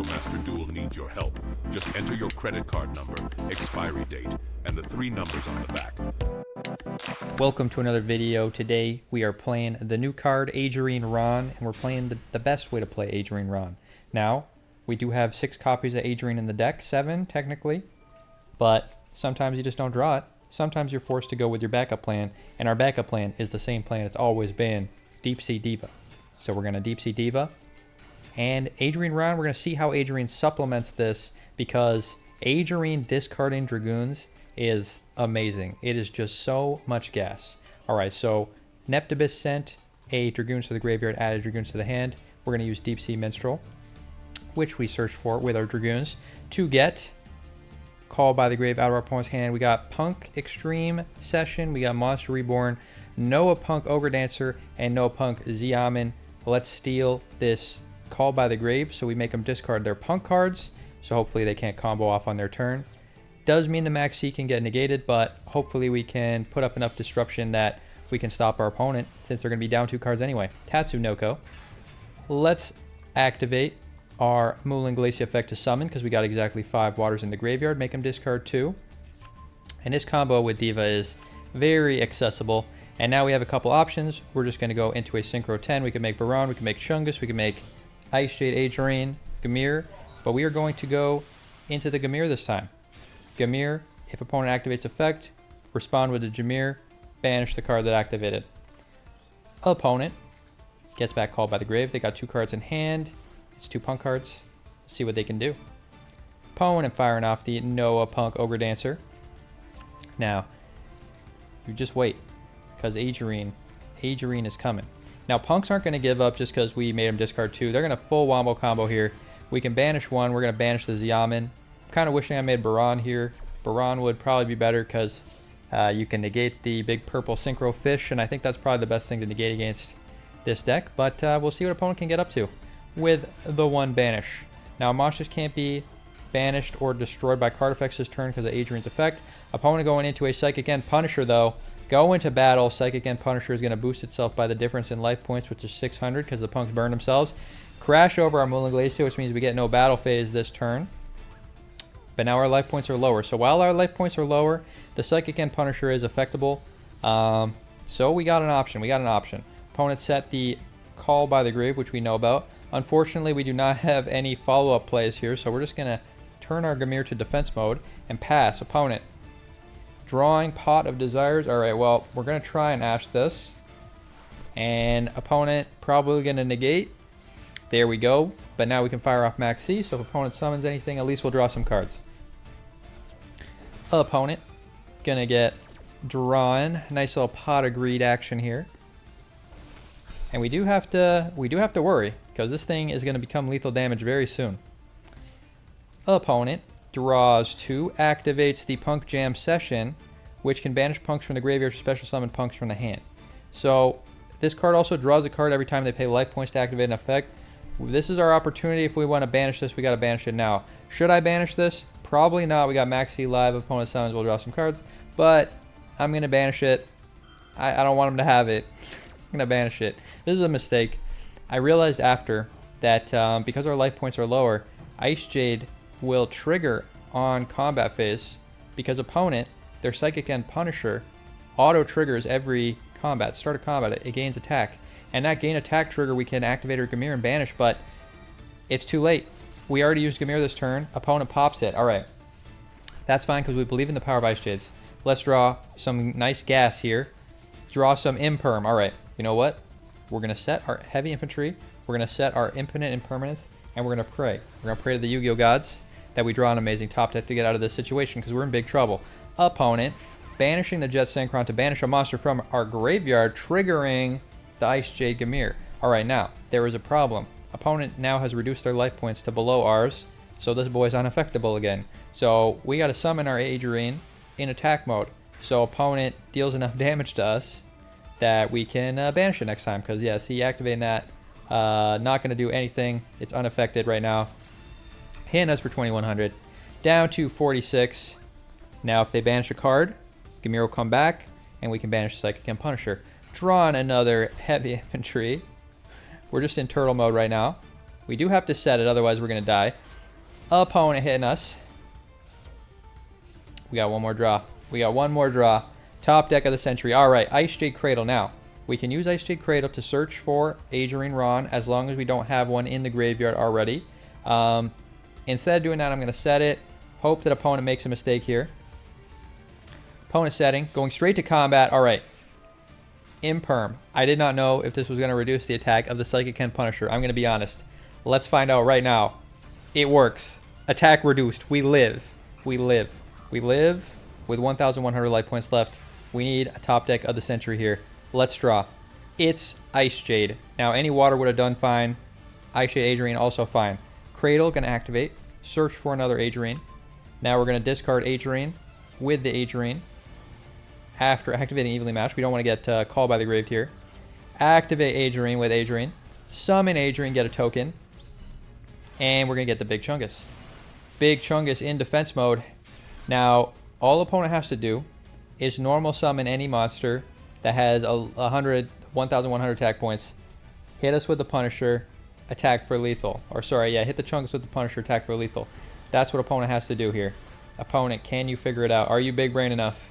MasterDuel needs your help. Just enter your credit card number, expiry date, and the 3 numbers on the back. Welcome to another video. Today we are playing the new card Aegerine Ron, and we're playing the best way to play Aegerine Ron. Now, we do have 6 copies of Aegerine in the deck, 7 technically, but sometimes you just don't draw it. Sometimes you're forced to go with your backup plan, and our backup plan is the same plan it's always been, Deep Sea Diva. So we're going to Deep Sea Diva, and Aegerine Ron, we're going to see how Aegerine supplements this, because Aegerine discarding Dragoons is amazing. It is just so much gas. Alright, so Neptibus sent a Dragoons to the graveyard, added Dragoons to the hand. We're going to use Deep Sea Minstrel, which we searched for with our Dragoons, to get Call by the Grave out of our opponent's hand. We got Punk Extreme Session, we got Monster Reborn, Noah Punk Ogre Dancer, and Noah Punk Xiamen. Let's steal this Call by the Grave so we make them discard their Punk cards, so hopefully they can't combo off on their turn. Does mean the Max C can get negated, but hopefully we can put up enough disruption that we can stop our opponent, since they're going to be down 2 cards anyway. Tatsunoko. Let's activate our Moulin Glacier effect to summon, because we got exactly 5 waters in the graveyard. Make them discard 2. And this combo with Diva is very accessible. And now we have a couple options. We're just going to go into a Synchro 10. We can make Baron, we can make Chungus, we can make icejade, Aegerine, Gamir. But we are going to go into the Gamir this time. Gamir, if opponent activates effect, respond with the Jamir, banish the card that activated. Opponent gets back Called by the Grave. They got 2 cards in hand. It's 2 Punk cards. Let's see what they can do. Opponent firing off the Noah Punk Ogre Dancer. Now, you just wait, because Aegerine is coming. Now, Punks aren't going to give up just because we made them discard 2. They're going to full wombo combo here. We can banish 1. We're going to banish the Xiamen. Kind of wishing I made Baron here. Baron would probably be better because you can negate the big purple Synchro Fish, and I think that's probably the best thing to negate against this deck. But we'll see what opponent can get up to with the 1 banish. Now, monsters can't be banished or destroyed by card effects this turn because of Aegerine's effect. Opponent going into a Psychic End Punisher, though. Go into battle. Psychic End Punisher is going to boost itself by the difference in life points, which is 600 because the Punks burn themselves. Crash over our Moulin Glacier, which means we get no battle phase this turn. But now our life points are lower. So while our life points are lower, the Psychic End Punisher is effectable. So we got an option. Opponent set the Call by the Grave, which we know about. Unfortunately, we do not have any follow-up plays here, so we're just going to turn our Gamir to defense mode and pass. Opponent drawing Pot of Desires. Alright, well, we're going to try and ash this. And opponent probably going to negate. There we go. But now we can fire off Max C, so if opponent summons anything, at least we'll draw some cards. Opponent gonna get drawn. Nice little Pot of Greed action here. And we do have to worry, because this thing is gonna become lethal damage very soon. Opponent draws 2, activates the Punk Jam Session, which can banish Punks from the graveyard to special summon Punks from the hand. So this card also draws a card every time they pay life points to activate an effect. This is our opportunity. If we want to banish this, we got to banish it now. Should I banish this? Probably not. We got Max C live. Opponent summons, we'll draw some cards. But I'm going to banish it. I don't want him to have it. I'm going to banish it. This is a mistake. I realized after that because our life points are lower, icejade will trigger on combat phase, because opponent, their Psychic End Punisher, auto triggers every combat. Start a combat, it gains attack. And that gain attack trigger, we can activate our Gamir and banish, but it's too late. We already used Gamir this turn. Opponent pops it. Alright. That's fine because we believe in the power of Ice Jades. Let's draw some nice gas here. Draw some Imperm. Alright. You know what? We're going to set our Heavy Infantry. We're going to set our Infinite Impermanence. And we're going to pray. We're going to pray to the Yu-Gi-Oh gods that we draw an amazing top deck to get out of this situation, because we're in big trouble. Opponent banishing the Jet Synchron to banish a monster from our graveyard, triggering the Icejade Gamir. Alright, now, there is a problem. Opponent now has reduced their life points to below ours, so this boy's unaffectable again. So we gotta summon our Aegerine in attack mode, so opponent deals enough damage to us that we can banish it next time, because yeah, see, activating that, not gonna do anything. It's unaffected right now. Hand us for 2100. Down to 46. Now if they banish a card, Gamir will come back, and we can banish Psychic and Punisher. Drawn another Heavy Infantry. We're just in turtle mode right now. We do have to set it, otherwise we're going to die. Opponent hitting us. We got one more draw. We got one more draw. Top deck of the century. All right, Icejade Cradle. Now, we can use Icejade Cradle to search for Aegerine Ron as long as we don't have one in the graveyard already. Instead of doing that, I'm going to set it. Hope that opponent makes a mistake here. Opponent setting. Going straight to combat. All right. Imperm. I did not know if this was going to reduce the attack of the Psychic Ken Punisher. I'm going to be honest. Let's find out right now. It works. Attack reduced. We live. We live. We live with 1,100 life points left. We need a top deck of the century here. Let's draw. It's Icejade. Now, any water would have done fine. Icejade Aegerine also fine. Cradle going to activate. Search for another Aegerine. Now we're going to discard Aegerine with the Aegerine. After activating Evenly Matched, we don't want to get called by the grave here. Activate Aegerine with Aegerine. Summon Aegerine, get a token. And we're going to get the Big Chungus. Big Chungus in defense mode. Now, all opponent has to do is normal summon any monster that has 1,100 attack points. Hit us with the Punisher, attack for lethal. Or sorry, yeah, hit the Chungus with the Punisher, attack for lethal. That's what opponent has to do here. Opponent, can you figure it out? Are you big brain enough?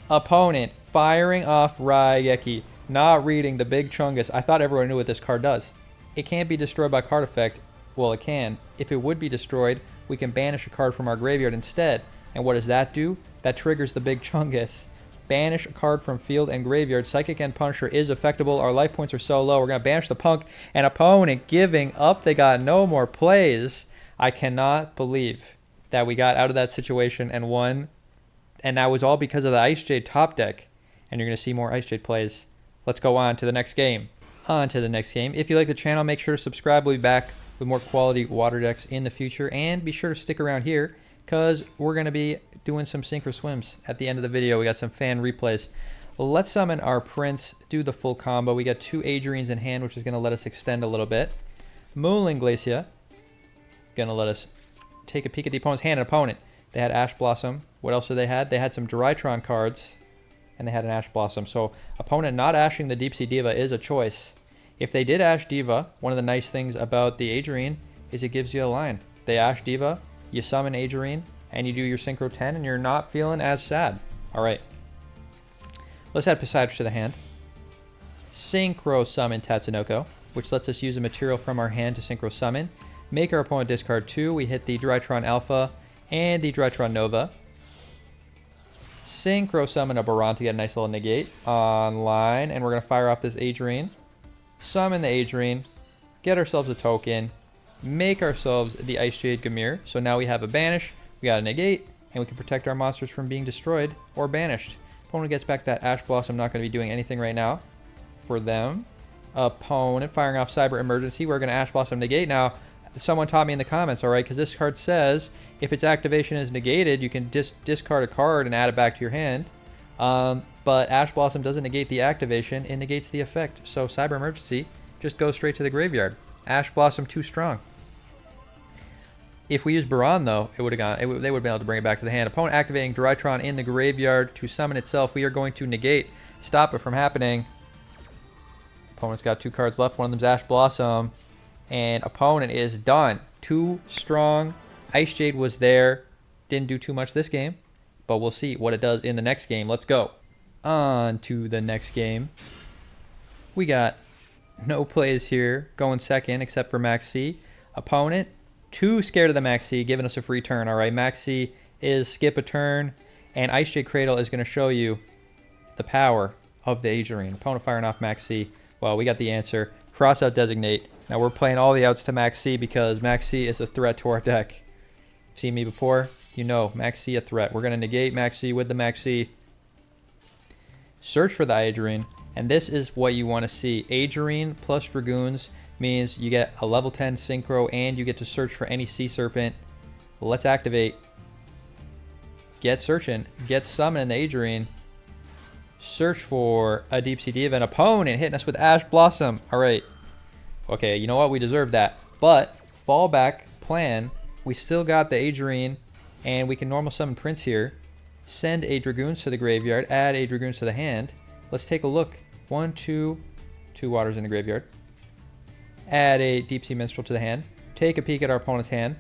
Opponent, firing off Raigeki, not reading the Big Chungus. I thought everyone knew what this card does. It can't be destroyed by card effect. Well, it can. If it would be destroyed, we can banish a card from our graveyard instead. And what does that do? That triggers the Big Chungus. Banish a card from field and graveyard. Psychic and Punisher is effectable. Our life points are so low. We're going to banish the Punk. And opponent giving up. They got no more plays. I cannot believe that we got out of that situation and won. And that was all because of the Icejade top deck. And you're going to see more Icejade plays. Let's go on to the next game. On to the next game. If you like the channel, make sure to subscribe. We'll be back with more quality water decks in the future. And be sure to stick around here, because we're going to be doing some synchro swims at the end of the video. We got some fan replays. Let's summon our Prince, do the full combo. We got 2 Aegerines in hand, which is going to let us extend a little bit. Moonling Glacia, going to let us take a peek at the opponent's hand. An opponent, they had Ash Blossom. What else did they had? They had some Drytron cards, and they had an Ash Blossom. So opponent not ashing the Deep Sea Diva is a choice. If they did Ash Diva, one of the nice things about the Aegerine is it gives you a line. They Ash Diva, you summon Aegerine, and you do your Synchro 10, and you're not feeling as sad. All right. Let's add Poseidon to the hand. Synchro summon Tatsunoko, which lets us use a material from our hand to Synchro summon. Make our opponent discard 2. We hit the Drytron Alpha and the Drytron Nova. Synchro summon a Baron to get a nice little negate online, and we're going to fire off this Aegerine. Summon the Aegerine, get ourselves a token, make ourselves the Icejade Gamir. So now we have a banish, we got a negate, and we can protect our monsters from being destroyed or banished. Opponent gets back that Ash Blossom. Not going to be doing anything right now for them. Opponent firing off Cyber Emergency. We're going to Ash Blossom negate. Now, someone taught me in the comments, all right, because this card says if its activation is negated, you can discard a card and add it back to your hand. But Ash Blossom doesn't negate the activation, it negates the effect. So Cyber Emergency just goes straight to the graveyard. Ash Blossom too strong. If we use Baron though, it would have gone. They would have been able to bring it back to the hand. Opponent activating Drytron in the graveyard to summon itself. We are going to negate, stop it from happening. Opponent's got 2 cards left. One of them's Ash Blossom, and opponent is done. Too strong. Icejade was there, didn't do too much this game, but we'll see what it does in the next game. Let's go on to the next game. We got no plays here, going second except for Max C. Opponent too scared of the Max C, giving us a free turn. All right, Max C is skip a turn, and Icejade Cradle is going to show you the power of the Aegerine. Opponent firing off Max C. Well, we got the answer. Cross out Designate. Now we're playing all the outs to Max C because Max C is a threat to our deck. Seen me before? You know, Max C a threat. We're going to negate Max C with the Max C. Search for the Aegerine, and this is what you want to see. Aegerine plus Dragoons means you get a level 10 Synchro, and you get to search for any Sea Serpent. Let's activate. Get searching. Get summoning the Aegerine. Search for a Deep Sea Diva. An opponent hitting us with Ash Blossom. All right. Okay, you know what? We deserve that. But fallback plan, we still got the Aegerine, and we can normal summon Prince here. Send a Dragoons to the graveyard. Add a Dragoons to the hand. Let's take a look. 1, 2, 2 waters in the graveyard. Add a Deep Sea Minstrel to the hand. Take a peek at our opponent's hand.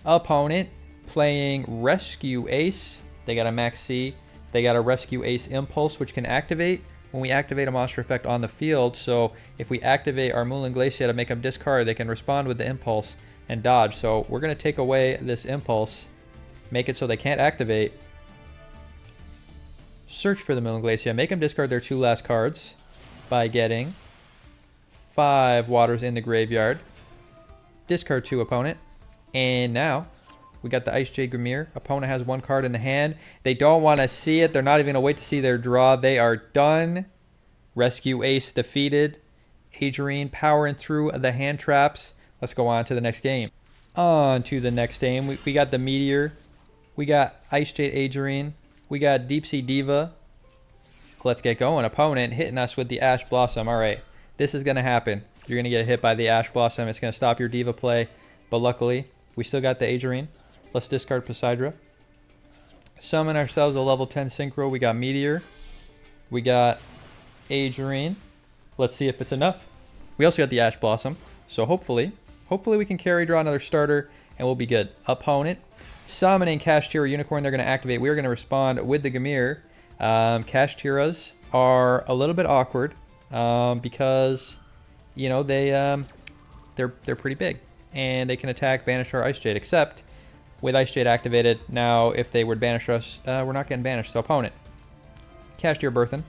Opponent playing Rescue Ace. They got a Max C. They got a Rescue Ace Impulse, which can activate when we activate a monster effect on the field. So if we activate our Moulin Glacier to make them discard, they can respond with the Impulse and dodge. So we're going to take away this Impulse, make it so they can't activate. Search for the Moulin Glacier, make them discard their 2 last cards by getting 5 waters in the graveyard. Discard 2, opponent. And now we got the icejade Grimir. Opponent has 1 card in the hand. They don't want to see it. They're not even going to wait to see their draw. They are done. Rescue Ace defeated. Aegerine powering through the hand traps. Let's go on to the next game. On to the next game. We got the Meteor. We got icejade Aegerine. We got Deep Sea Diva. Let's get going. Opponent hitting us with the Ash Blossom. All right. This is going to happen. You're going to get hit by the Ash Blossom. It's going to stop your Diva play. But luckily, we still got the Aegerine. Let's discard Poseidra. Summon ourselves a level 10 Synchro. We got Meteor. We got Aegerine. Let's see if it's enough. We also got the Ash Blossom. So hopefully we can carry draw another starter and we'll be good. Opponent summoning Kashtira Unicorn. They're going to activate. We are going to respond with the Gamir. Kashtiras are a little bit awkward because you know they're pretty big and they can attack, banish our Ice Jade. Except with Ice Jade activated, now if they would banish us, we're not getting banished. So opponent, Kashtira Burthen,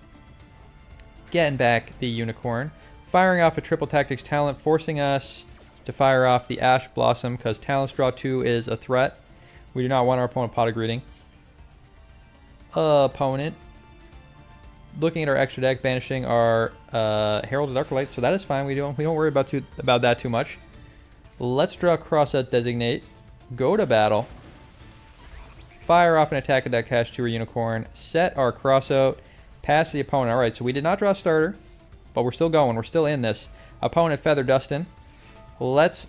getting back the Unicorn, firing off a triple tactics talent, forcing us to fire off the Ash Blossom because Talents Draw 2 is a threat. We do not want our opponent pot of greeting. Opponent looking at our extra deck, banishing our Herald of Darklight, so that is fine. We don't worry about that too much. Let's draw Crossout Designate. Go to battle. Fire off an attack at that Kashtira Unicorn. Set our Crossout. Pass the opponent. Alright, so we did not draw a starter, but we're still going. We're still in this. Opponent Feather Dustin. Let's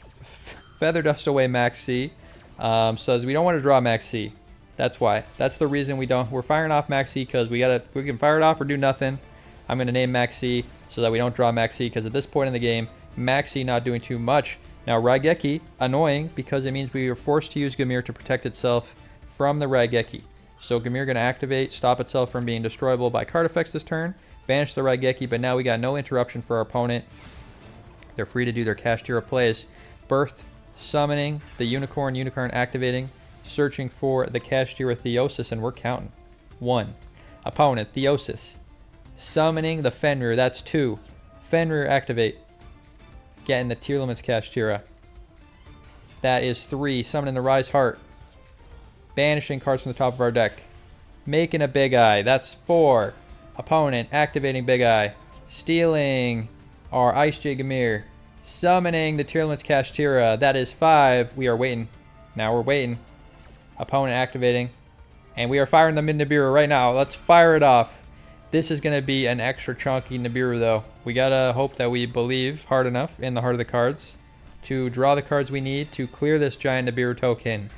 Feather Dust away Max C. So we don't want to draw Max C. That's why. That's the reason we're firing off Max C, because we can fire it off or do nothing. I'm going to name Max C so that we don't draw Max C, because at this point in the game, Max C not doing too much. Now, Raigeki, annoying because it means we are forced to use Gamir to protect itself from the Raigeki. So Gamir going to activate, stop itself from being destroyable by card effects this turn, banish the Raigeki, but now we got no interruption for our opponent. They're free to do their Kashtira plays. Birth, summoning the Unicorn activating, searching for the Kashtira Theosis, and we're counting. 1. Opponent, Theosis. Summoning the Fenrir, that's 2. Fenrir activate. Getting the Tier Limits Kashtira. That is 3. Summoning the Rise Heart. Banishing cards from the top of our deck. Making a Big Eye. That's 4. Opponent activating Big Eye. Stealing our Ice J Gamir. Summoning the Tier Limits Kashtira. That is 5. We are waiting. Now we're waiting. Opponent activating. And we are firing the mid-Nibiru right now. Let's fire it off. This is going to be an extra chunky Nibiru, though. We got to hope that we believe hard enough in the heart of the cards to draw the cards we need to clear this giant Nibiru token.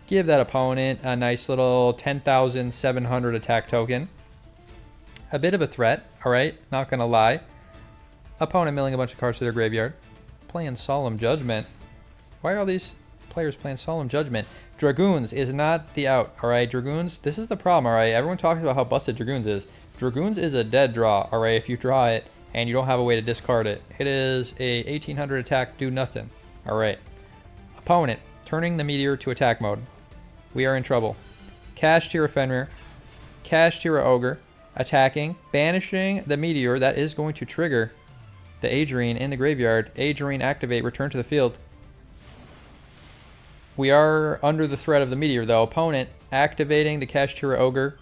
Give that opponent a nice little 10,700 attack token. A bit of a threat, alright? Not going to lie. Opponent milling a bunch of cards to their graveyard. Playing Solemn Judgment. Why are all these players playing Solemn Judgment? Dragoons is not the out, alright? Dragoons, this is the problem, alright? Everyone talks about how busted Dragoons is. Dragoons is a dead draw, alright? If you draw it and you don't have a way to discard it. It is a 1800 attack, do nothing. Alright. Opponent, turning the Meteor to attack mode. We are in trouble. Kashtira Fenrir. Kashtira Ogre. Attacking. Banishing the Meteor. That is going to trigger the Aegerine in the graveyard. Aegerine activate, return to the field. We are under the threat of the Meteor, though. Opponent activating the Kashtira Ogre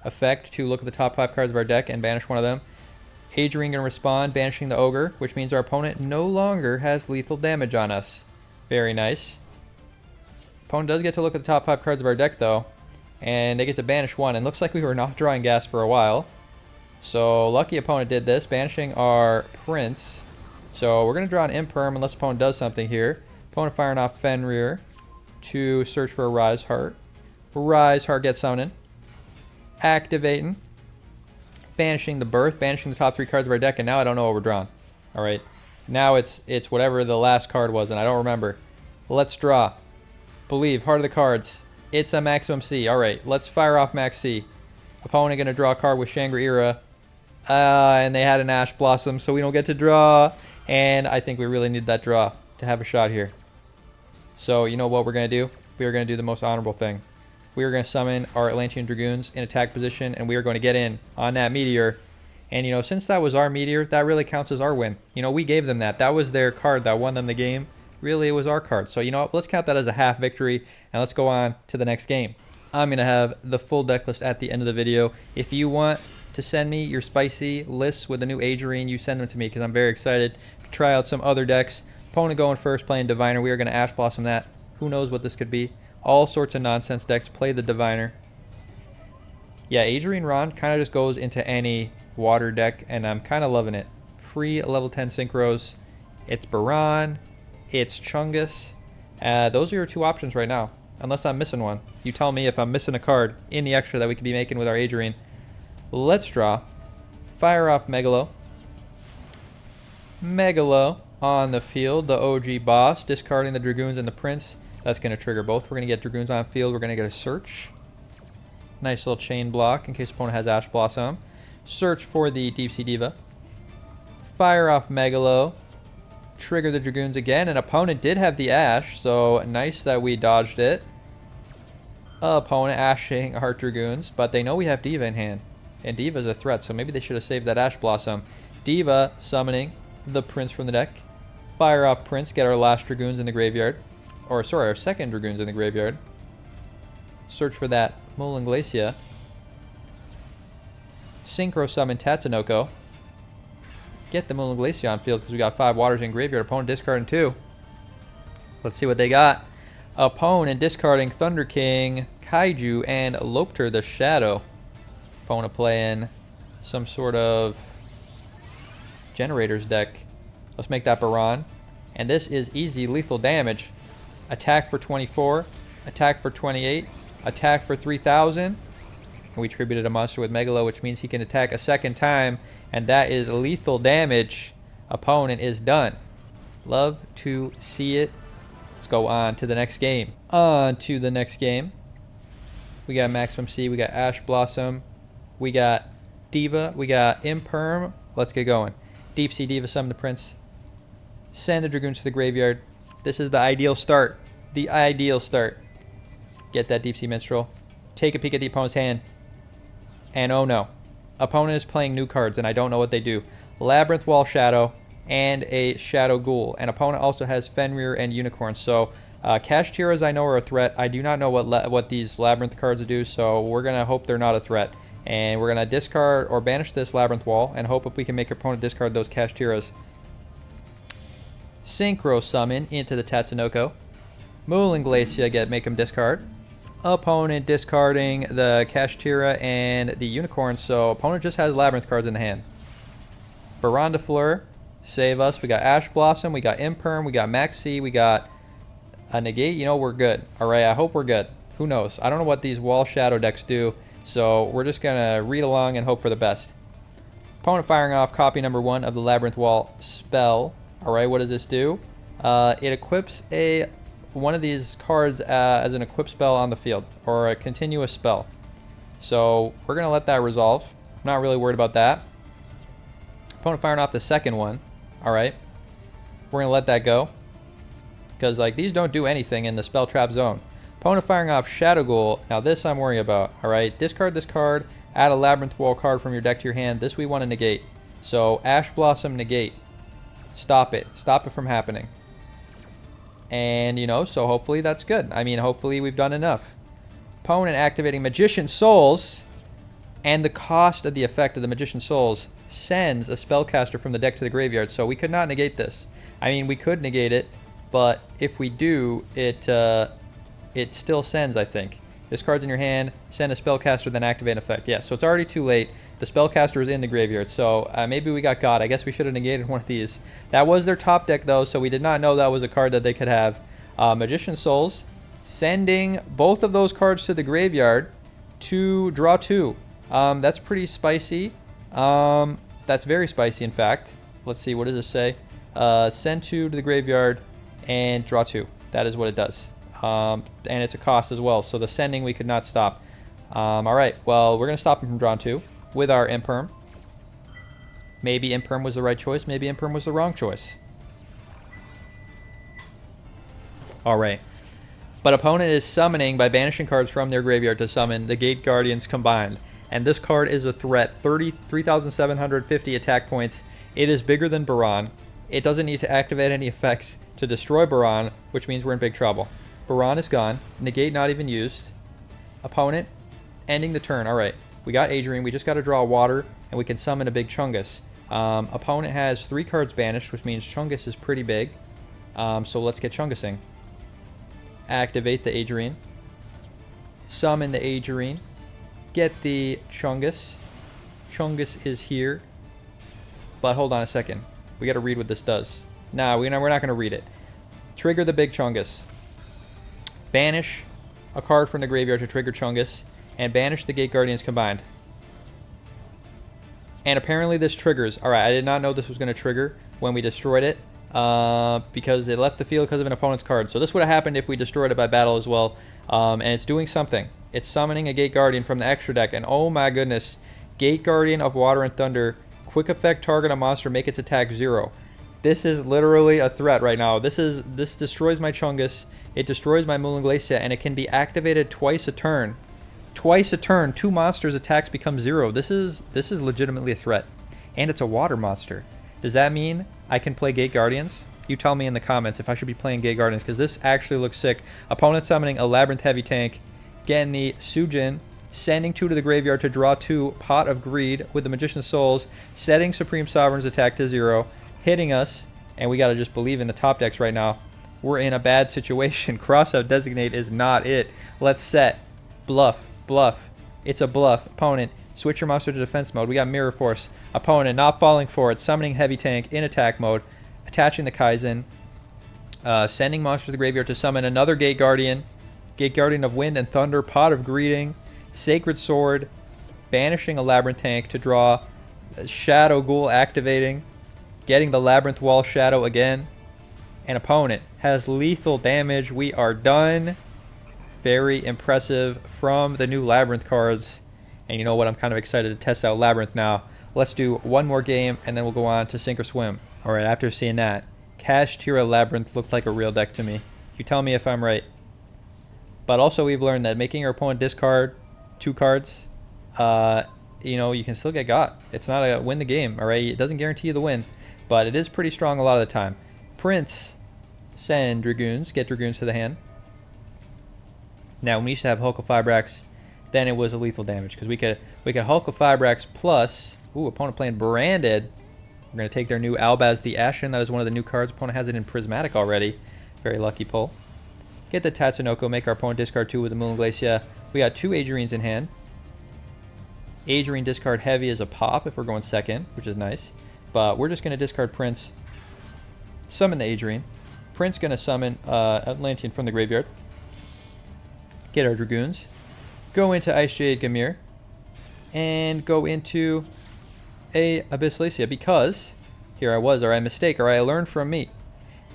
effect to look at the top 5 cards of our deck and banish one of them. Aegerine going to respond, banishing the Ogre, which means our opponent no longer has lethal damage on us. Very nice. Opponent does get to look at the top 5 cards of our deck, though, and they get to banish one. And looks like we were not drawing gas for a while. So lucky opponent did this, banishing our Prince. So we're going to draw an Imperm unless opponent does something here. Opponent firing off Fenrir to search for a Rise Heart. Rise Heart gets summoned. Activating. Banishing the Birth, banishing the top 3 cards of our deck, and now I don't know what we're drawing. Alright. Now it's whatever the last card was, and I don't remember. Let's draw. Believe. Heart of the cards. It's a maximum C. Alright, let's fire off max C. Opponent going to draw a card with Shangri-Ira. And they had an Ash Blossom, so we don't get to draw. And I think we really need that draw to have a shot here. So, you know what we're going to do? We are going to do the most honorable thing. We are going to summon our Atlantean Dragoons in attack position, and we are going to get in on that Meteor. And, you know, since that was our Meteor, that really counts as our win. You know, we gave them that. That was their card that won them the game. Really, it was our card. So, you know what? Let's count that as a half victory, and let's go on to the next game. I'm going to have the full deck list at the end of the video. If you want to send me your spicy lists with the new Aegerine, you send them to me because I'm very excited to try out some other decks. Opponent going first, playing Diviner. We are going to Ash Blossom that. Who knows what this could be? All sorts of nonsense decks. Play the Diviner. Yeah, Aegerine Ron kind of just goes into any water deck, and I'm kind of loving it. Free level 10 synchros. It's Baran. It's Chungus. Those are your two options right now, unless I'm missing one. You tell me if I'm missing a card in the extra that we could be making with our Aegerine. Let's draw. Fire off Megalo. Megalo on the field, the OG boss, discarding the Dragoons and the Prince. That's going to trigger both. We're going to get Dragoons on field. We're going to get a search. Nice little chain block in case opponent has Ash Blossom. Search for the Deep Sea Diva. Fire off Megalo. Trigger the Dragoons again. And opponent did have the Ash, so nice that we dodged it. Opponent ashing our Dragoons, but they know we have Diva in hand. And Diva's a threat, so maybe they should have saved that Ash Blossom. Diva summoning the Prince from the deck. Fire off Prince, get our last Dragoons in the graveyard. Or, sorry, our second Dragoons in the graveyard. Search for that Moulin Glacia. Synchro summon Tatsunoko. Get the Moulin Glacia on field because we got 5 waters in graveyard. Opponent discarding 2. Let's see what they got. Opponent discarding Thunder King, Kaiju, and Lopter the Shadow. Opponent playing some sort of Generators deck. Let's make that Baran. And this is easy lethal damage. Attack for 24. Attack for 28. Attack for 3,000. And we tributed a monster with Megalo, which means he can attack a second time. And that is lethal damage. Opponent is done. Love to see it. Let's go on to the next game. On to the next game. We got Maximum C. We got Ash Blossom. We got Diva. We got Imperm. Let's get going. Deep Sea Diva, summon the Prince. Send the Dragoons to the graveyard. This is the ideal start. The ideal start. Get that Deep Sea Minstrel. Take a peek at the opponent's hand. And oh no. Opponent is playing new cards and I don't know what they do. Labyrinth Wall Shadow and a Shadow Ghoul. And opponent also has Fenrir and Unicorn. So Kashtiras I know are a threat. I do not know what these Labyrinth cards do, so we're going to hope they're not a threat. And we're going to discard or banish this Labyrinth Wall and hope if we can make your opponent discard those Kashtiras. Synchro summon into the Tatsunoko. Moulin Glacia, make him discard. Opponent discarding the Kashtira and the Unicorn, so opponent just has Labyrinth cards in the hand. Baron de Fleur, save us. We got Ash Blossom, we got Imperm, we got Maxi, we got a Negate. You know, we're good. Alright, I hope we're good. Who knows? I don't know what these Wall Shadow decks do, so we're just going to read along and hope for the best. Opponent firing off copy number 1 of the Labyrinth Wall spell. Alright, what does this do? It equips one of these cards as an equip spell on the field, or a continuous spell. So we're going to let that resolve. I'm not really worried about that. Opponent firing off the second one. Alright. We're going to let that go. Because like these don't do anything in the spell trap zone. Opponent firing off Shadow Ghoul. Now this I'm worried about. Alright. Discard this card. Add a Labyrinth Wall card from your deck to your hand. This we want to negate. So Ash Blossom negate. Stop it. Stop it from happening. And, you know, so hopefully that's good. I mean, hopefully we've done enough. Opponent activating Magician Souls. And the cost of the effect of the Magician Souls sends a spellcaster from the deck to the graveyard. So we could not negate this. I mean, we could negate it. But if we do, it still sends, I think. This card's in your hand. Send a spellcaster, then activate an effect. Yeah, so it's already too late. The spellcaster is in the graveyard, so maybe we got got. I guess we should have negated one of these. That was their top deck, though, so we did not know that was a card that they could have. Magician Souls, sending both of those cards to the graveyard to draw 2. That's pretty spicy. That's very spicy, in fact. Let's see, what does this say? Send 2 to the graveyard and draw 2. That is what it does. and it's a cost as well. So the sending we could not stop. All right, well, we're going to stop him from drawing 2 with our Imperm. Maybe Imperm was the right choice. Maybe Imperm was the wrong choice. All right. But opponent is summoning by banishing cards from their graveyard to summon the Gate Guardians combined. And this card is a threat. 3,750 attack points. It is bigger than Baron. It doesn't need to activate any effects to destroy Baron, which means we're in big trouble. Baron is gone. Negate not even used. Opponent ending the turn. All right. We got Aegerine. We just got to draw water, and we can summon a big Chungus. Opponent has 3 cards banished, which means Chungus is pretty big. So let's get Chungusing. Activate the Aegerine. Summon the Aegerine. Get the Chungus. Chungus is here. But hold on a second. We got to read what this does. Nah, we're not going to read it. Trigger the big Chungus. Banish a card from the graveyard to trigger Chungus. And banish the Gate Guardians combined. And apparently this triggers. Alright, I did not know this was going to trigger when we destroyed it. Because it left the field because of an opponent's card. So this would have happened if we destroyed it by battle as well. And it's doing something. It's summoning a Gate Guardian from the extra deck. And oh my goodness. Gate Guardian of Water and Thunder. Quick effect, target a monster, make its attack 0. This is literally a threat right now. This destroys my Chungus. It destroys my Moulin Glacia. And it can be activated twice a turn. Twice a turn, 2 monsters' attacks become 0. This is legitimately a threat. And it's a water monster. Does that mean I can play Gate Guardians? You tell me in the comments if I should be playing Gate Guardians, because this actually looks sick. Opponent summoning a Labyrinth Heavy Tank. Getting the Sujin. Sending 2 to the graveyard to draw 2. Pot of Greed with the Magician's Souls. Setting Supreme Sovereign's attack to 0. Hitting us. And we got to just believe in the top decks right now. We're in a bad situation. Crossout Designate is not it. Let's set. Bluff. Bluff. It's a bluff. Opponent, switch your monster to defense mode. We got Mirror Force. Opponent not falling for it. Summoning Heavy Tank in attack mode. Attaching the Kaizen. Sending monster to the graveyard to summon another Gate Guardian. Gate Guardian of Wind and Thunder. Pot of Greeting. Sacred Sword. Banishing a Labyrinth Tank to draw Shadow Ghoul activating. Getting the Labyrinth Wall Shadow again. And opponent has lethal damage. We are done. Very impressive from the new Labyrinth cards. And you know what? I'm kind of excited to test out Labyrinth now. Let's do one more game, and then we'll go on to Sink or Swim. Alright, after seeing that, Kashtira Labyrinth looked like a real deck to me. You tell me if I'm right. But also we've learned that making your opponent discard 2 cards, you know, you can still get got. It's not a win the game, alright? It doesn't guarantee you the win, but it is pretty strong a lot of the time. Prince, send Dragoons, get Dragoons to the hand. Now, when we used to have Hulk of Fibrax, then it was a lethal damage, because we could Hulk of Fibrax plus, opponent playing Branded. We're going to take their new Albaz the Ashen. That is one of the new cards. Opponent has it in Prismatic already. Very lucky pull. Get the Tatsunoko, make our opponent discard 2 with the Moulin Glacia. We got 2 Aegerines in hand. Aegerine discard heavy is a pop if we're going second, which is nice. But we're just going to discard Prince. Summon the Aegerine. Prince going to summon Atlantean from the graveyard. Get our Dragoons. Go into icejade Gamir. And go into a Abyss Lacia, because here I was, or I mistake, or I learned from me.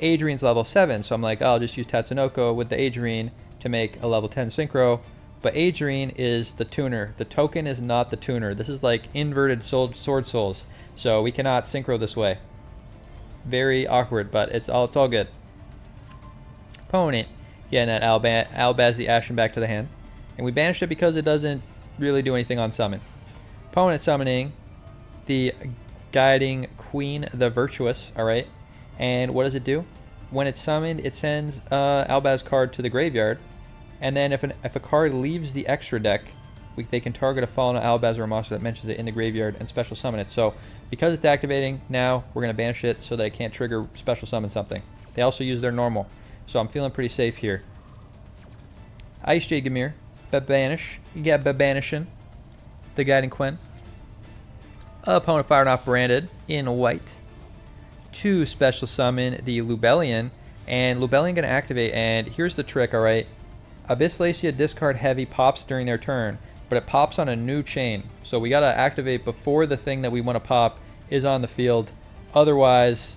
Aegerine's level 7, so I'm like, I'll just use Tatsunoko with the Aegerine to make a level 10 synchro. But Aegerine is the tuner. The token is not the tuner. This is like inverted Sword Souls. So we cannot synchro this way. Very awkward, but it's all good. Opponent getting that Albaz the Ashen back to the hand. And we banished it because it doesn't really do anything on summon. Opponent summoning the Guiding Queen, the Virtuous, alright? And what does it do? When it's summoned, it sends Albaz card to the graveyard. And then if a card leaves the extra deck, they can target a fallen Albaz or a monster that mentions it in the graveyard and special summon it. So because it's activating, now we're going to banish it so that it can't trigger special summon something. They also use their normal. So I'm feeling pretty safe here. icejade Gamir. Banish. You got Banishin. The Guiding Queen. Opponent firing off Branded in white. To special summon the Lubellion. And Lubellion going to activate. And here's the trick, alright? Abyss Lacia discard heavy pops during their turn. But it pops on a new chain. So we got to activate before the thing that we want to pop is on the field. Otherwise,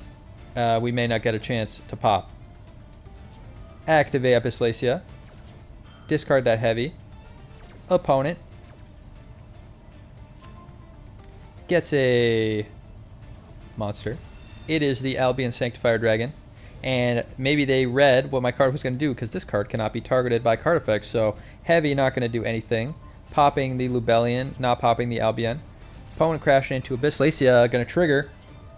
we may not get a chance to pop. Activate Epislacia. Discard that heavy. Opponent gets a monster. It is the Albion Sanctifier Dragon. And maybe they read what my card was going to do, because this card cannot be targeted by card effects. So heavy, not going to do anything. Popping the Lubellion, not popping the Albion. Opponent crashing into Abyssalacia, going to trigger.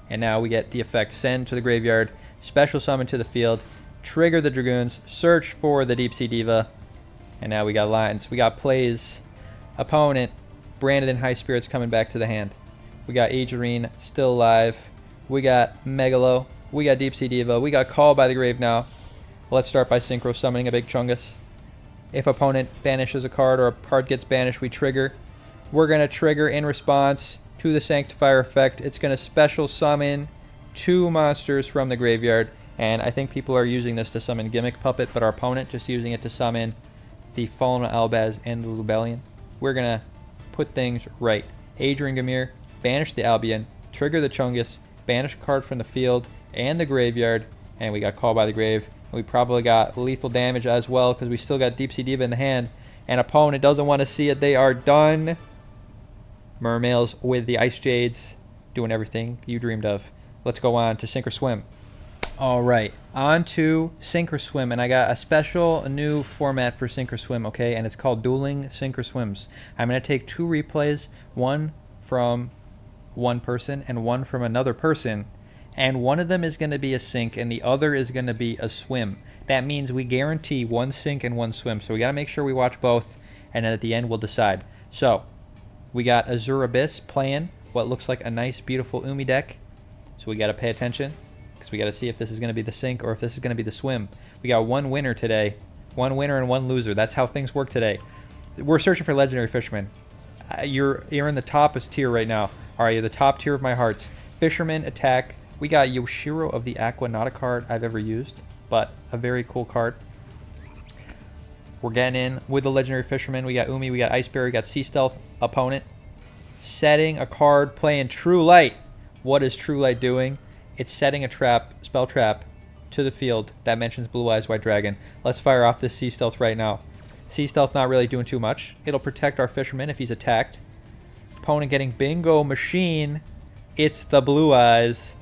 And now we get the effect, send to the graveyard, special summon to the field, trigger the Dragoons, search for the Deep Sea Diva. And now we got lines. We got plays. Opponent, Branded in High Spirits coming back to the hand. We got Aegerine still alive. We got Megalo. We got Deep Sea Diva. We got Call by the Grave now. Let's start by Synchro Summoning a big Chungus. If opponent banishes a card or a card gets banished, we trigger. We're going to trigger in response to the Sanctifier effect. It's going to special summon 2 monsters from the graveyard. And I think people are using this to summon Gimmick Puppet, but our opponent just using it to summon the Fallen Albaz and the Lubellion. We're going to put things right. Aegerine Gamir, banish the Albion, trigger the Chungus, banish a card from the field and the graveyard, and we got Call by the Grave. We probably got lethal damage as well, because we still got Deep Sea Diva in the hand, and opponent doesn't want to see it. They are done. Mermails with the Ice Jades, doing everything you dreamed of. Let's go on to Sink or Swim. All right, on to Sink or Swim, and I got a special new format for Sink or Swim, okay, and it's called Dueling Sink or Swims. I'm going to take 2 replays, one from one person and one from another person, and one of them is going to be a sink and the other is going to be a swim. That means we guarantee 1 sink and 1 swim, so we got to make sure we watch both, and then at the end we'll decide. So we got Azure Abyss playing what looks like a nice beautiful Umi deck, so we got to pay attention, because we got to see if this is going to be the sink or if this is going to be the swim. We got 1 winner today, 1 winner and 1 loser. That's how things work today. We're searching for Legendary Fisherman. You're in the top tier right now. All right, you're the top tier of my hearts. Fisherman attack. We got Yoshiro of the Aqua, not a card I've ever used, but a very cool card. We're getting in with the Legendary Fisherman. We got Umi, we got Ice Bear, we got Sea Stealth. Opponent setting a card, playing True Light. What is True Light doing? It's setting a trap, spell trap, to the field that mentions Blue Eyes White Dragon. Let's fire off this Sea Stealth right now. Sea Stealth not really doing too much. It'll protect our Fisherman if he's attacked. Opponent getting Bingo Machine. It's the Blue Eyes.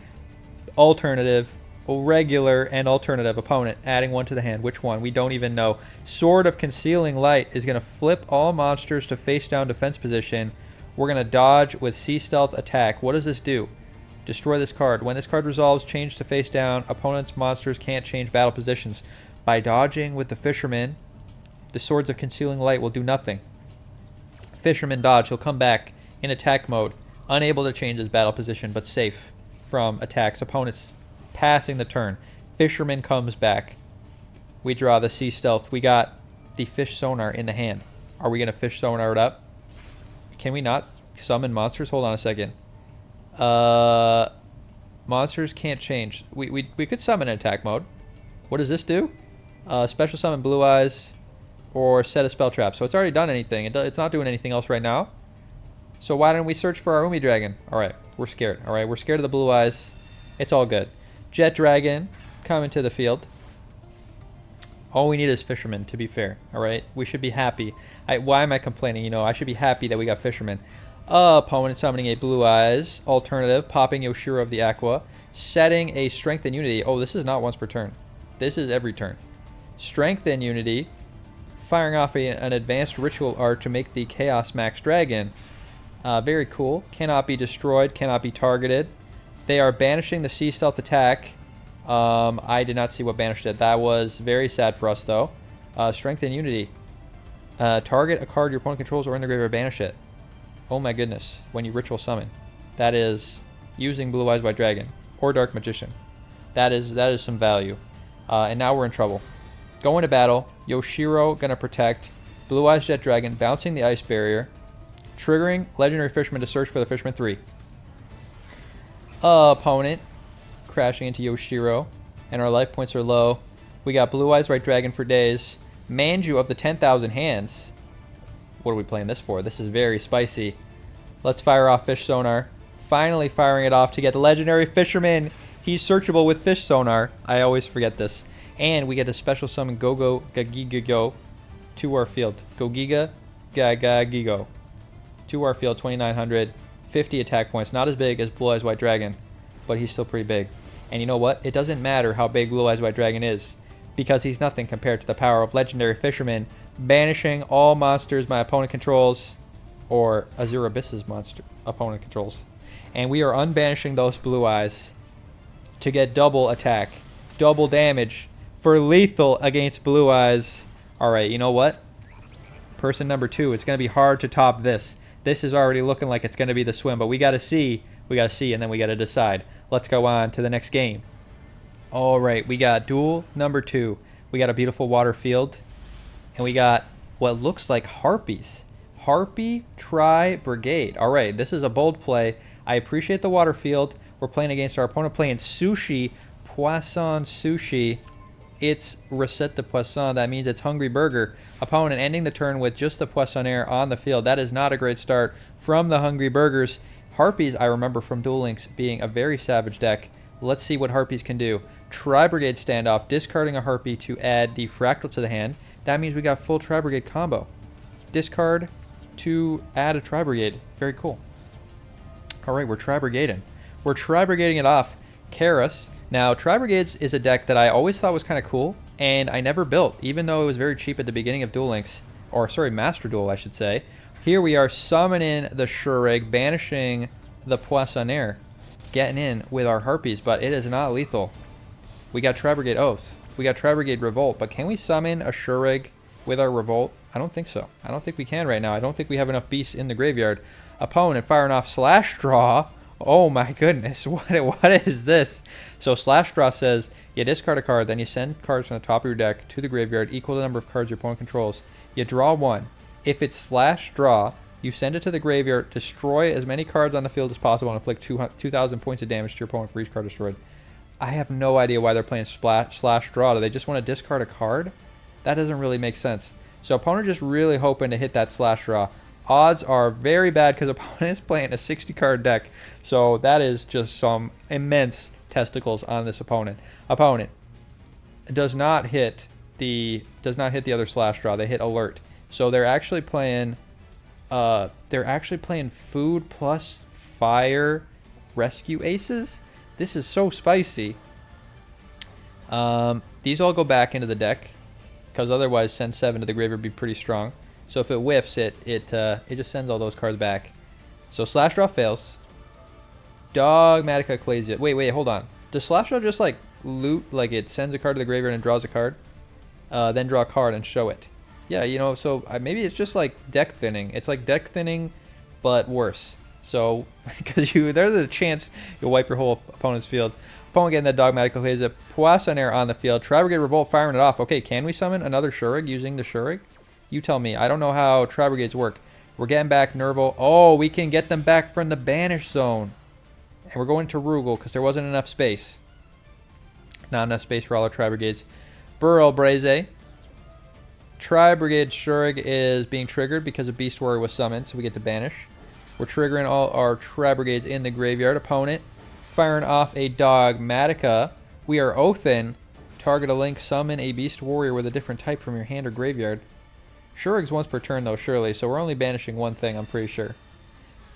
Alternative, regular, and alternative. Opponent adding 1 to the hand. Which one? We don't even know. Sword of Concealing Light is going to flip all monsters to face down defense position. We're going to dodge with Sea Stealth attack. What does this do? Destroy this card. When this card resolves, change to face down. Opponent's monsters can't change battle positions. By dodging with the Fisherman, the Swords of Concealing Light will do nothing. Fisherman dodge. He'll come back in attack mode, unable to change his battle position, but safe from attacks. Opponents passing the turn. Fisherman comes back. We draw the Sea Stealth. We got the Fish Sonar in the hand. Are we going to Fish Sonar it up? Can we not summon monsters? Hold on a second. Monsters can't change. We could summon in attack mode. What does this do? Special summon Blue Eyes or set a spell trap. So it's already done anything. It's not doing anything else right now. So why don't we search for our Umi Dragon? All right, we're scared. All right, we're scared of the Blue Eyes. It's all good. Jet Dragon coming to the field. All we need is Fisherman, to be fair. All right, we should be happy. Why am I complaining? You know, I should be happy that we got Fisherman. Opponent summoning a Blue Eyes. Alternative, popping Yoshiro of the Aqua. Setting a Strength and Unity. Oh, this is not once per turn. This is every turn. Strength and Unity. Firing off an advanced ritual art to make the Chaos Max Dragon. Very cool. Cannot be destroyed. Cannot be targeted. They are banishing the Sea Stealth attack. I did not see what banished it. That was very sad for us, though. Strength and Unity. Target a card your opponent controls or in the graveyard, banish it. Oh my goodness. When you ritual summon. That is using Blue Eyes White Dragon or Dark Magician. That is some value. And now we're in trouble. Going to battle. Yoshiro gonna protect. Blue Eyes Jet Dragon bouncing the Ice Barrier. Triggering Legendary Fisherman to search for the Fisherman 3. Opponent crashing into Yoshiro. And our life points are low. We got Blue Eyes White Dragon for days. Manju of the 10,000 hands. What are we playing this for? This is very spicy. Let's fire off Fish Sonar. Finally firing it off to get the Legendary Fisherman. He's searchable with Fish Sonar. I always forget this. And we get to special summon Gogo Gagigo to our field. Gogiga Gagagigo to our field, 2,900, 50 attack points. Not as big as Blue Eyes White Dragon, but he's still pretty big. And you know what? It doesn't matter how big Blue Eyes White Dragon is, because he's nothing compared to the power of Legendary Fisherman, banishing all monsters my opponent controls, or Azure Abyss's monster opponent controls. And we are unbanishing those Blue Eyes to get double attack, double damage for lethal against Blue Eyes. Alright, you know what? Person number 2, it's going to be hard to top this. This is already looking like it's going to be the swim, but we got to see, and then we got to decide. Let's go on to the next game. Alright, we got duel number 2. We got a beautiful water field, and we got what looks like harpies. Harpy Tri Brigade. Alright, this is a bold play. I appreciate the water field. We're playing against our opponent playing Sushi, Poisson Sushi. It's Recette de Poisson. That means it's Hungry Burger. Opponent ending the turn with just the Poissonnaire on the field. That is not a great start from the Hungry Burgers. Harpies, I remember from Duel Links being a very savage deck. Let's see what Harpies can do. Tri-Brigade standoff, discarding a Harpy to add the Fractal to the hand. That means we got full Tri-Brigade combo. Discard to add a Tri-Brigade. Very cool. Alright, we're Tri-Brigading. We're Tri-Brigading it off. Karas. Now, Tri-Brigades is a deck that I always thought was kind of cool, and I never built, even though it was very cheap at the beginning of Duel Links. Or, sorry, MasterDuel, I should say. Here we are summoning the Shurig, banishing the Poissonnaire, getting in with our Harpies, but it is not lethal. We got Tri-Brigade Oath. We got Tri-Brigade Revolt, but can we summon a Shurig with our Revolt? I don't think so. I don't think we can right now. I don't think we have enough beasts in the graveyard. Opponent firing off Slash Draw. Oh my goodness, what is this? So Slash Draw says, you discard a card, then you send cards from the top of your deck to the graveyard, equal to the number of cards your opponent controls. You draw one. If it's Slash Draw, you send it to the graveyard, destroy as many cards on the field as possible, and inflict 2,000 points of damage to your opponent for each card destroyed. I have no idea why they're playing Slash Draw. Do they just want to discard a card? That doesn't really make sense. So opponent just really hoping to hit that Slash Draw. Odds are very bad because opponent is playing a 60-card deck. So that is just some immense testicles on this opponent. Opponent does not hit the other Slash Draw. They hit Alert. So they're actually playing Food plus Fire Rescue Aces. This is so spicy. These all go back into the deck because otherwise send 7 to the graveyard would be pretty strong. So if it whiffs, it just sends all those cards back. So Slash Draw fails. Dogmatic Ecclesia. Wait, hold on. Does Slash Draw just like loot, like it sends a card to the graveyard and draws a card? Then draw a card and show it. Yeah, you know, so maybe it's just like deck thinning. It's like deck thinning, but worse. So, because there's a chance you'll wipe your whole opponent's field. Opponent getting that Dogmatic Ecclesia. Poissonnaire on the field. Tri-Brigade Revolt firing it off. Okay, can we summon another Shurig using the Shurig? You tell me. I don't know how Tri-Brigades work. We're getting back Nerval. Oh, we can get them back from the Banish Zone. And we're going to Rugal because there wasn't enough space. Not enough space for all our Tri-Brigades. Burl Braze. Tri-Brigade Shurig is being triggered because a Beast Warrior was summoned, so we get to banish. We're triggering all our Tri-Brigades in the graveyard. Opponent firing off a Dogmatica. We are Oathen. Target a link, summon a Beast Warrior with a different type from your hand or graveyard. Shurig's once per turn though, surely, so we're only banishing one thing, I'm pretty sure.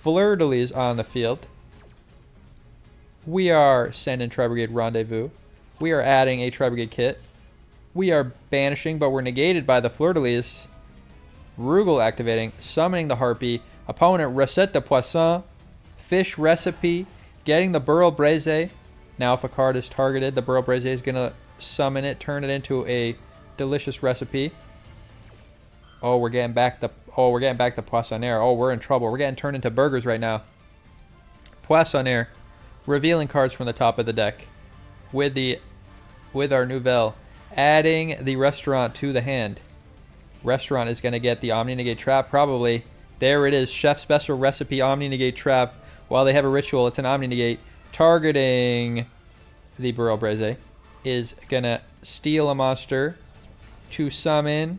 Fleur-de-Lis on the field. We are sending Tri-Brigade Rendezvous. We are adding a Tri-Brigade kit. We are banishing, but we're negated by the Fleur-de-Lis. Rugal activating, summoning the Harpy. Opponent, Recette de Poisson. Fish Recipe. Getting the Burl Braze. Now if a card is targeted, the Burl Braze is going to summon it, turn it into a delicious recipe. Oh, we're getting back the Poissonnaire. Oh, we're in trouble. We're getting turned into burgers right now. Poissonnaire. Revealing cards from the top of the deck. With our Nouvelle. Adding the Restaurant to the hand. Restaurant is going to get the Omni Negate Trap, probably. There it is. Chef Special Recipe Omni Negate Trap. While they have a ritual, it's an Omni Negate. Targeting the Burl Braze. Is going to steal a monster to summon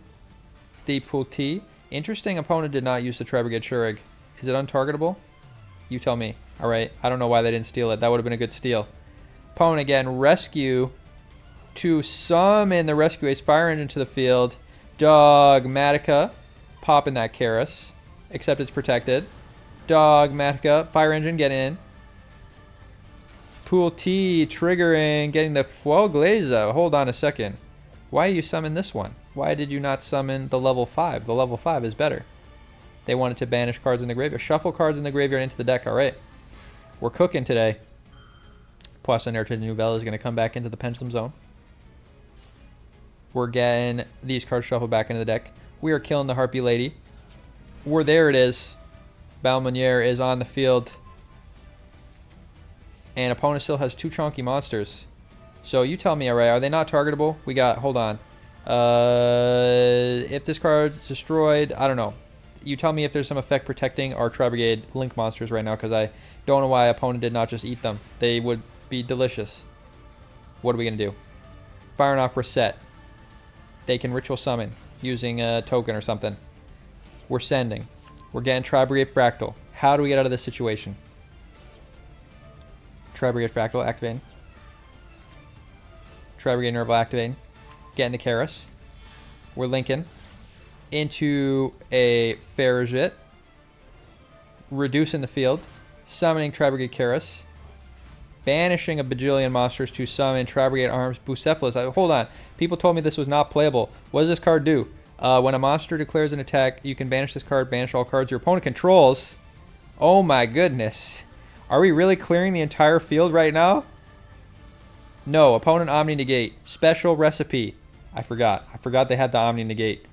the Pulti. Interesting, opponent did not use the Tri-Brigade Shurig. Is it untargetable? You tell me. Alright, I don't know why they didn't steal it. That would have been a good steal. Opponent again, rescue to summon the Rescue Ace Fire Engine to the field. Dogmatica, popping that Karis, except it's protected. Dogmatica, Fire Engine, get in. Pool T, triggering, getting the Fuegleza. Hold on a second. Why you summon this one? Why did you not summon the level 5? The level 5 is better. They wanted to banish cards in the graveyard. Shuffle cards in the graveyard into the deck. All right. We're cooking today. Poisson-Air to Nouvelle is going to come back into the Pendulum Zone. We're getting these cards shuffled back into the deck. We are killing the Harpy Lady. There it is. Balmoniere is on the field. And opponent still has 2 chunky monsters. So you tell me, alright, are they not targetable? We got, hold on. If this card's destroyed, I don't know. You tell me if there's some effect protecting our Tri-Brigade Link monsters right now, because I don't know why opponent did not just eat them. They would be delicious. What are we going to do? Firing off Reset. They can Ritual Summon using a token or something. We're sending. We're getting Tri-Brigade Fractal. How do we get out of this situation? Tri-Brigade Fractal activating. Tri-Brigade Nerval activating. Getting the Karis. We're linking into a Farragut. Reducing the field. Summoning Tri-Brigade Karis. Banishing a bajillion monsters to summon Tri-Brigade Arms Bucephalus. Hold on. People told me this was not playable. What does this card do? When a monster declares an attack, you can banish this card, banish all cards your opponent controls. Oh my goodness. Are we really clearing the entire field right now? No. Opponent Omni Negate. Special recipe. I forgot. I forgot they had the Omni Negate.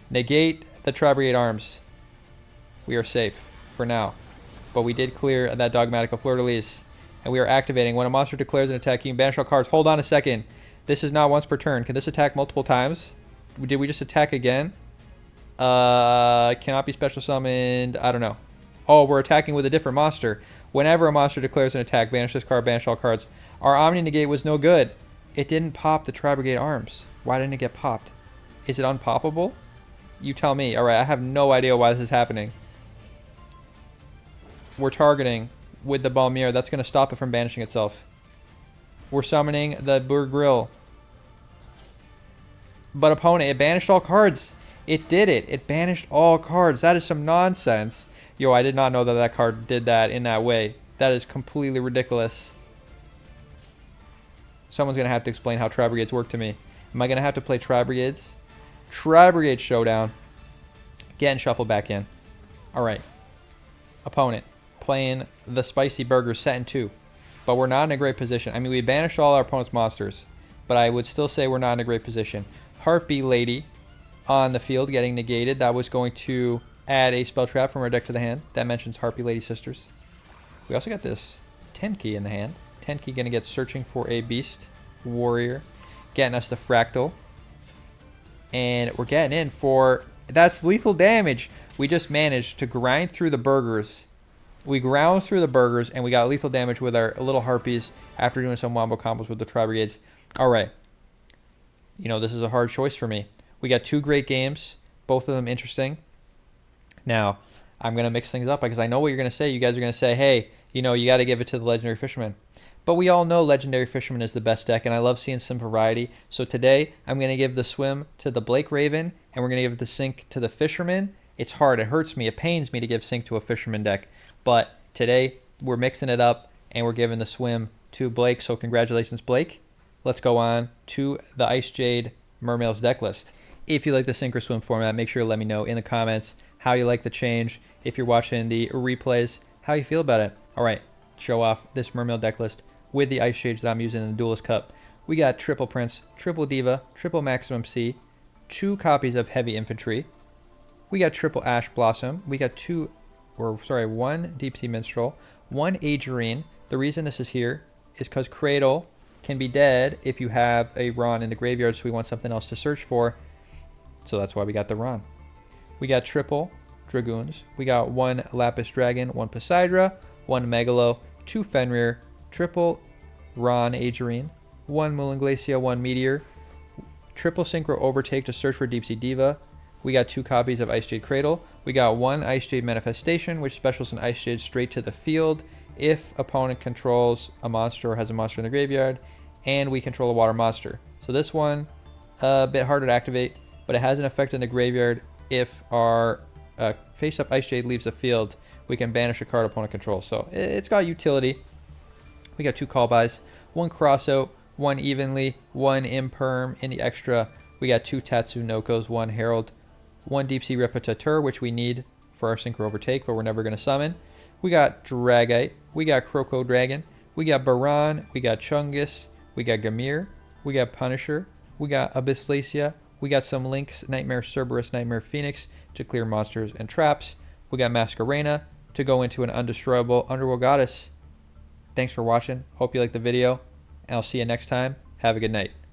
Negate the Tri-Brigade Arms. We are safe for now. But we did clear that Dogmatica Fleur-de-Lis. And we are activating. When a monster declares an attack, you can banish all cards. Hold on a second. This is not once per turn. Can this attack multiple times? Did we just attack again? Cannot be special summoned. I don't know. Oh, we're attacking with a different monster. Whenever a monster declares an attack, banish this card, banish all cards. Our Omni Negate was no good. It didn't pop the Tri-Brigade Arms. Why didn't it get popped? Is it unpoppable? You tell me. Alright, I have no idea why this is happening. We're targeting with the Balmier. That's going to stop it from banishing itself. We're summoning the Burgrill. But opponent, it banished all cards. It did it. It banished all cards. That is some nonsense. Yo, I did not know that that card did that in that way. That is completely ridiculous. Someone's going to have to explain how Tri-Brigades work to me. Am I going to have to play Tri-Brigades? Tri-Brigade Showdown. Getting shuffled back in. Alright. Opponent. Playing the Spicy Burgers set in 2. But we're not in a great position. I mean, we banished all our opponent's monsters. But I would still say we're not in a great position. Harpy Lady on the field getting negated. That was going to add a spell trap from our deck to the hand. That mentions Harpy Lady Sisters. We also got this 10 key in the hand. 10 key going to get Searching for a Beast Warrior. Getting us the Fractal. And we're getting in for... That's lethal damage. We just managed to grind through the burgers. We ground through the burgers and we got lethal damage with our little Harpies after doing some wombo combos with the Tri-Brigades. Alright. You know, this is a hard choice for me. We got 2 great games. Both of them interesting. Now, I'm going to mix things up because I know what you're going to say. You guys are going to say, hey, you know, you got to give it to the Legendary Fisherman. But we all know Legendary Fisherman is the best deck, and I love seeing some variety. So today, I'm going to give the Swim to the Blake Raven, and we're going to give the Sink to the Fisherman. It's hard. It hurts me. It pains me to give Sink to a Fisherman deck. But today, we're mixing it up, and we're giving the Swim to Blake. So congratulations, Blake. Let's go on to the icejade Mermail's deck list. If you like the Sink or Swim format, make sure to let me know in the comments how you like the change. If you're watching the replays, how you feel about it. All right, show off this Mermail deck list with the ice shades that I'm using in the Duelist Cup. We got Triple Prince, Triple Diva, Triple Maximum C, 2 copies of Heavy Infantry. We got Triple Ash Blossom. We got 1 Deep Sea Minstrel, 1 Aegerine. The reason this is here is because Cradle can be dead if you have a Ron in the graveyard, so we want something else to search for. So that's why we got the Ron. We got Triple Dragoons. We got 1 Lapis Dragon, 1 Poseidra, 1 Megalo, 2 Fenrir, Triple Ron Aegerine, 1 Mulanglacia, 1 Meteor, Triple Synchro Overtake to search for Deep Sea Diva. We got 2 copies of Icejade Cradle. We got 1 Icejade Manifestation, which specials an Icejade straight to the field if opponent controls a monster or has a monster in the graveyard, and we control a water monster. So this one, a bit harder to activate, but it has an effect in the graveyard. If our face-up icejade leaves the field, we can banish a card opponent controls. So it's got utility. We got 2 call buys, 1 crossout, 1 evenly, 1 imperm. In the extra, we got 2 Tatsunokos, 1 Herald, 1 Deep Sea Reputateur, which we need for our Synchro Overtake, but we're never going to summon. We got Dragite, we got Croco Dragon, we got Baran, we got Chungus, we got Gamir, we got Punisher, we got Abysslacia, we got some Lynx, Nightmare Cerberus, Nightmare Phoenix to clear monsters and traps. We got Masquerena to go into an undestroyable Underworld Goddess. Thanks for watching. Hope you liked the video, and I'll see you next time. Have a good night.